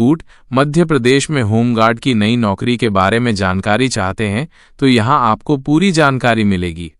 चित्रकूट मध्य प्रदेश में होमगार्ड की नई नौकरी के बारे में जानकारी चाहते हैं तो यहाँ आपको पूरी जानकारी मिलेगी।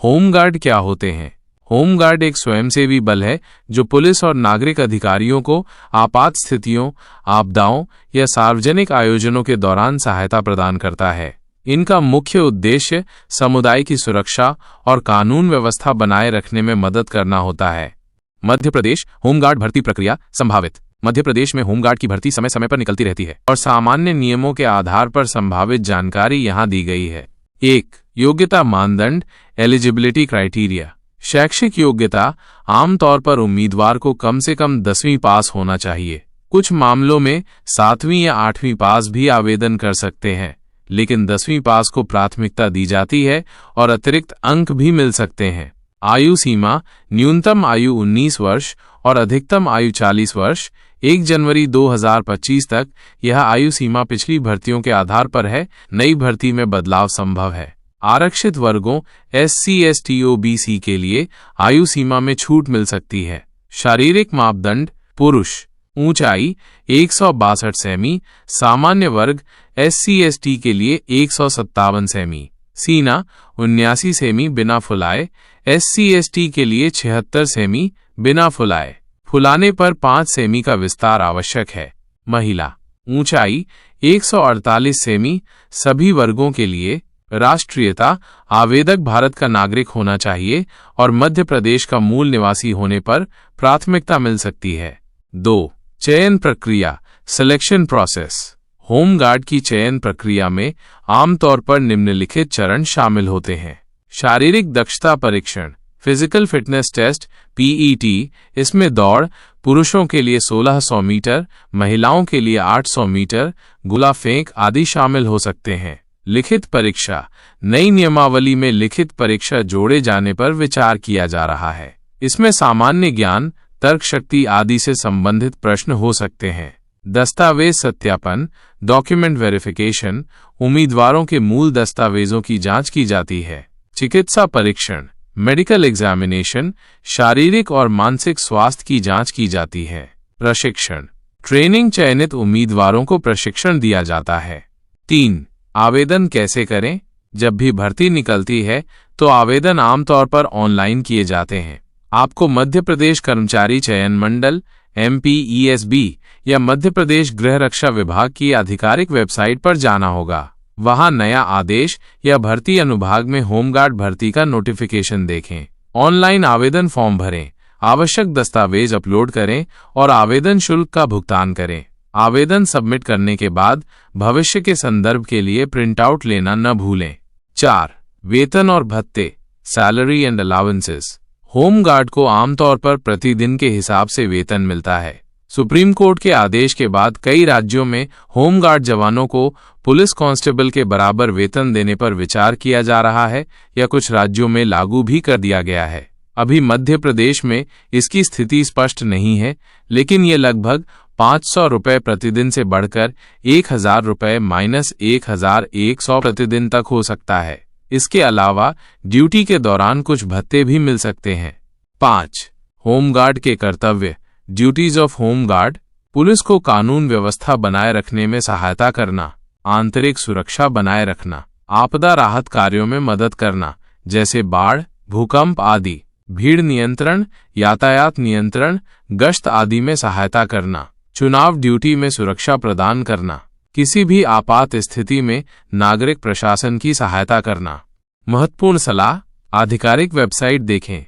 होमगार्ड क्या होते हैं? होमगार्ड एक स्वयंसेवी बल है जो पुलिस और नागरिक अधिकारियों को आपात स्थितियों, आपदाओं या सार्वजनिक आयोजनों के दौरान सहायता प्रदान करता है। इनका मुख्य उद्देश्य समुदाय की सुरक्षा और कानून व्यवस्था बनाए रखने में मदद करना होता है। मध्य प्रदेश होमगार्ड भर्ती प्रक्रिया संभावित। मध्य प्रदेश में होमगार्ड की भर्ती समय समय पर निकलती रहती है और सामान्य नियमों के आधार पर संभावित जानकारी यहाँ दी गई है। 1. योग्यता मानदंड एलिजिबिलिटी क्राइटेरिया। शैक्षिक योग्यता आमतौर पर उम्मीदवार को कम से कम 10वीं पास होना चाहिए। कुछ मामलों में 7वीं या 8वीं पास भी आवेदन कर सकते हैं, लेकिन 10वीं पास को प्राथमिकता दी जाती है और अतिरिक्त अंक भी मिल सकते हैं। आयु सीमा न्यूनतम आयु 19 वर्ष और अधिकतम आयु 40 वर्ष। 1 जनवरी 2025 तक यह आयु सीमा पिछली भर्तियों के आधार पर है। नई भर्ती में बदलाव संभव है। आरक्षित वर्गों SC, ST, OBC के लिए आयु सीमा में छूट मिल सकती है। शारीरिक मापदंड पुरुष ऊंचाई 162 सेमी, सामान्य वर्ग SC, ST के लिए 157 सेमी, सीना 79 सेमी बिना फुलाए, SC, ST के लिए 76 सेमी बिना फुलाए। फुलाने पर 5 सेमी का विस्तार आवश्यक है। महिला ऊंचाई 148 सेमी, सभी वर्गों के लिए। राष्ट्रीयता आवेदक भारत का नागरिक होना चाहिए और मध्य प्रदेश का मूल निवासी होने पर प्राथमिकता मिल सकती है। 2. चयन प्रक्रिया सिलेक्शन प्रोसेस। होमगार्ड की चयन प्रक्रिया में आमतौर पर निम्नलिखित चरण शामिल होते हैं। शारीरिक दक्षता परीक्षण फिजिकल फिटनेस टेस्ट PET। इसमें दौड़ पुरुषों के लिए 1600 मीटर, महिलाओं के लिए 800 मीटर, गोला फेंक आदि शामिल हो सकते हैं। लिखित परीक्षा नई नियमावली में लिखित परीक्षा जोड़े जाने पर विचार किया जा रहा है। इसमें सामान्य ज्ञान, तर्क शक्ति आदि से संबंधित प्रश्न हो सकते हैं। दस्तावेज सत्यापन डॉक्यूमेंट वेरिफिकेशन उम्मीदवारों के मूल दस्तावेजों की जांच की जाती है। चिकित्सा परीक्षण मेडिकल एग्जामिनेशन शारीरिक और मानसिक स्वास्थ्य की जांच की जाती है। प्रशिक्षण ट्रेनिंग चयनित उम्मीदवारों को प्रशिक्षण दिया जाता है। 3. आवेदन कैसे करें? जब भी भर्ती निकलती है तो आवेदन आमतौर पर ऑनलाइन किए जाते हैं। आपको मध्य प्रदेश कर्मचारी चयन मंडल MPESB या मध्य प्रदेश गृह रक्षा विभाग की आधिकारिक वेबसाइट पर जाना होगा। वहां नया आदेश या भर्ती अनुभाग में होमगार्ड भर्ती का नोटिफिकेशन देखें। ऑनलाइन आवेदन फॉर्म भरें, आवश्यक दस्तावेज अपलोड करें और आवेदन शुल्क का भुगतान करें। आवेदन सबमिट करने के बाद भविष्य के संदर्भ के लिए प्रिंट आउट लेना न भूलें। 4. वेतन और भत्ते सैलरी एंड अलाउंसेस। होमगार्ड को आमतौर पर प्रतिदिन के हिसाब से वेतन मिलता है। सुप्रीम कोर्ट के आदेश के बाद कई राज्यों में होमगार्ड जवानों को पुलिस कांस्टेबल के बराबर वेतन देने पर विचार किया जा रहा है या कुछ राज्यों में लागू भी कर दिया गया है। अभी मध्य प्रदेश में इसकी स्थिति स्पष्ट नहीं है, लेकिन ये लगभग 500 रुपये प्रतिदिन से बढ़कर 1000 रुपये -1100 प्रतिदिन तक हो सकता है। इसके अलावा ड्यूटी के दौरान कुछ भत्ते भी मिल सकते हैं। 5. होमगार्ड के कर्तव्य ड्यूटीज ऑफ होमगार्ड पुलिस को कानून व्यवस्था बनाए रखने में सहायता करना, आंतरिक सुरक्षा बनाए रखना, आपदा राहत कार्यों में मदद करना जैसे बाढ़, भूकंप आदि, भीड़ नियंत्रण, यातायात नियंत्रण, गश्त आदि में सहायता करना, चुनाव ड्यूटी में सुरक्षा प्रदान करना, किसी भी आपात स्थिति में नागरिक प्रशासन की सहायता करना। महत्वपूर्ण सलाह आधिकारिक वेबसाइट देखें।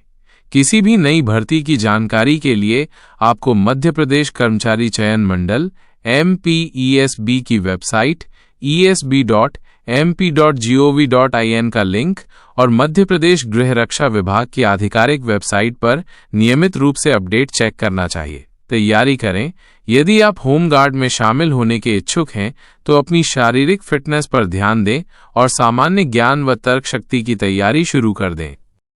किसी भी नई भर्ती की जानकारी के लिए आपको मध्य प्रदेश कर्मचारी चयन मंडल MPESB की वेबसाइट esb.mp.gov.in का लिंक और मध्य प्रदेश गृह रक्षा विभाग की आधिकारिक वेबसाइट पर नियमित रूप से अपडेट चेक करना चाहिए। तैयारी करें। यदि आप होमगार्ड में शामिल होने के इच्छुक हैं तो अपनी शारीरिक फिटनेस पर ध्यान दें और सामान्य ज्ञान व तर्क शक्ति की तैयारी शुरू कर दें।